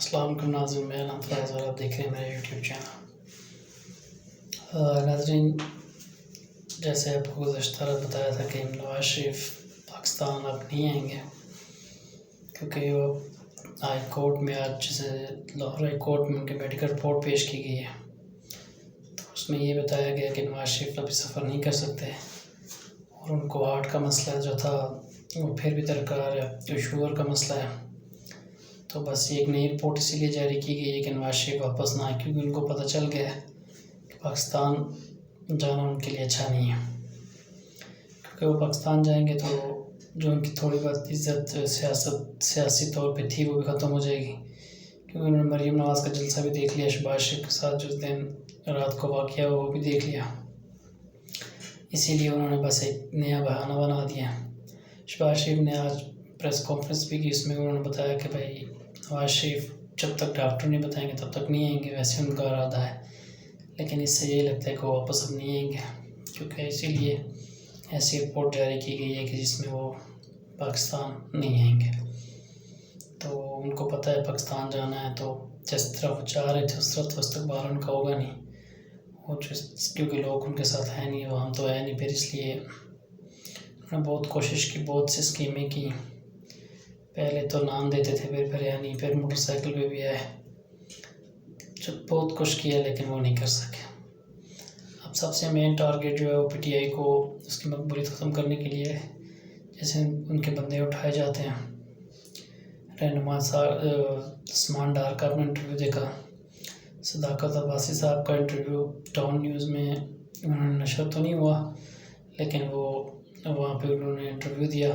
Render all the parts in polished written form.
السلام علیکم ناظرین، میں نام فراز اور آپ دیکھ رہے ہیں میرا یوٹیوب چینل۔ ناظرین، جیسے آپ کو گزشتہ رات بتایا تھا کہ نواز شریف پاکستان اب نہیں آئیں گے، کیونکہ وہ ہائی کورٹ میں آج جیسے لاہور ہائی کورٹ میں ان کی میڈیکل رپورٹ پیش کی گئی ہے، تو اس میں یہ بتایا گیا کہ نواز شریف ابھی سفر نہیں کر سکتے اور ان کو ہارٹ کا مسئلہ جو تھا وہ پھر بھی درکار ہے، جو شوگر کا مسئلہ ہے۔ تو بس ایک نئی رپورٹ اسی لیے جاری کی گئی ہے کہ نواز شریف واپس نہ آئے، کیونکہ ان کو پتہ چل گیا ہے کہ پاکستان جانا ان کے لیے اچھا نہیں ہے، کیونکہ وہ پاکستان جائیں گے تو جو ان کی تھوڑی بہت عزت سیاسی طور پہ تھی وہ بھی ختم ہو جائے گی، کیونکہ انہوں نے مریم نواز کا جلسہ بھی دیکھ لیا، شہباز شریف کے ساتھ جو دن رات کو واقعہ وہ بھی دیکھ لیا، اسی لیے انہوں نے بس ایک نیا بہانہ بنا دیا۔ شہباز شریف نے آج پریس کانفرنس بھی کی، اس میں انہوں نے بتایا کہ بھائی نواز شریف جب تک ڈاکٹر نہیں بتائیں گے تب تک نہیں آئیں گے، ویسے ان کا ارادہ ہے، لیکن اس سے یہ لگتا ہے کہ وہ واپس اب نہیں آئیں گے، کیونکہ اسی لیے ایسی رپورٹ جاری کی گئی ہے کہ جس میں وہ پاکستان نہیں آئیں گے۔ تو ان کو پتہ ہے پاکستان جانا ہے، تو جس طرح وہ چاہ رہے تھے اس طرح تو استقبال ان کا ہوگا نہیں، اور کیونکہ لوگ ان کے ساتھ ہیں نہیں، وہاں تو ہے نہیں، پھر اس لیے انہوں نے بہت کوشش کی، بہت سی اسکیمیں کی، پہلے تو نام دیتے تھے پھر ہے نہیں، پھر موٹر سائیکل پہ بھی آئے، بہت کچھ کیا لیکن وہ نہیں کر سکے۔ اب سب سے مین ٹارگیٹ جو ہے وہ پی ٹی آئی کو اس کی مقبولیت ختم کرنے کے لیے جیسے ان کے بندے اٹھائے جاتے ہیں۔ رہنما عثمان ڈار کا اپنا انٹرویو دیکھا، صداقت عباسی صاحب کا انٹرویو ٹاؤن نیوز میں انہوں نے نشر تو نہیں ہوا، لیکن وہ وہاں پہ انہوں نے انٹرویو دیا،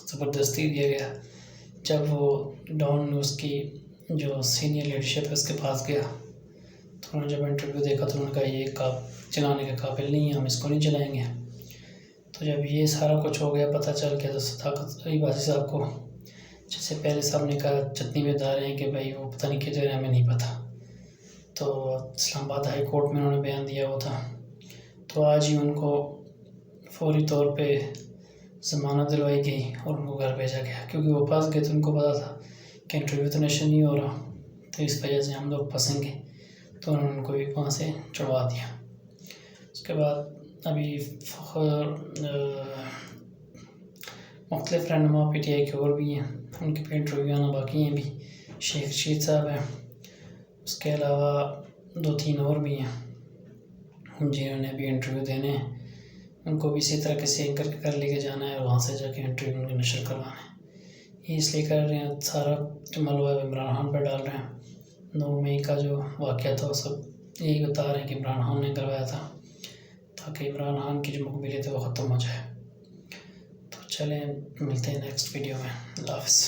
زبردستی دیا گیا۔ جب وہ ڈاؤن نیوز کی جو سینئر لیڈرشپ ہے اس کے پاس گیا تو انہوں نے جب انٹرویو دیکھا تو انہوں نے کہا یہ چلانے کے قابل نہیں ہے، ہم اس کو نہیں چلائیں گے۔ تو جب یہ سارا کچھ ہو گیا، پتہ چل گیا، تو صداقت عباسی صاحب کو جیسے پہلے صاحب نے کہا جتنی بھی ادارے ہیں کہ بھائی وہ پتہ نہیں کدھر ہے، ہمیں نہیں پتہ، تو اسلام آباد ہائی کورٹ میں انہوں نے بیان دیا ہوا تھا، تو آج ہی ان کو فوری طور پہ ضمانت دلوائی گئی اور ان کو گھر بھیجا گیا، کیونکہ وہ پھنس گئے تو ان کو پتا تھا کہ انٹرویو تو نشر نہیں ہو رہا، تو اس وجہ سے ہم لوگ پھنسیں گے، تو انہوں نے ان کو بھی وہاں سے چھڑوا دیا۔ اس کے بعد ابھی مختلف رہنما پی ٹی آئی کے اور بھی ہیں، ان کے بھی انٹرویو آنا باقی ہیں، بھی شیخ رشید صاحب ہیں، اس کے علاوہ 2-3 اور بھی ہیں جنہوں نے بھی انٹرویو دینے ہیں، ان کو بھی اسی طرح کسی اینکر کے گھر لے کے جانا ہے اور وہاں سے جا کے انٹرویو ان کے نشر کروانا ہے۔ یہ اس لیے کر رہے ہیں، سارا جو ملبہ ہے عمران خان پہ ڈال رہے ہیں۔ 9 مئی کا جو واقعہ تھا وہ سب یہی بتا رہے ہیں کہ عمران خان نے کروایا تھا، تاکہ عمران خان کی جو مقبولیت ہے وہ ختم ہو جائے۔ تو چلیں ملتے ہیں نیکسٹ ویڈیو میں، اللہ حافظ۔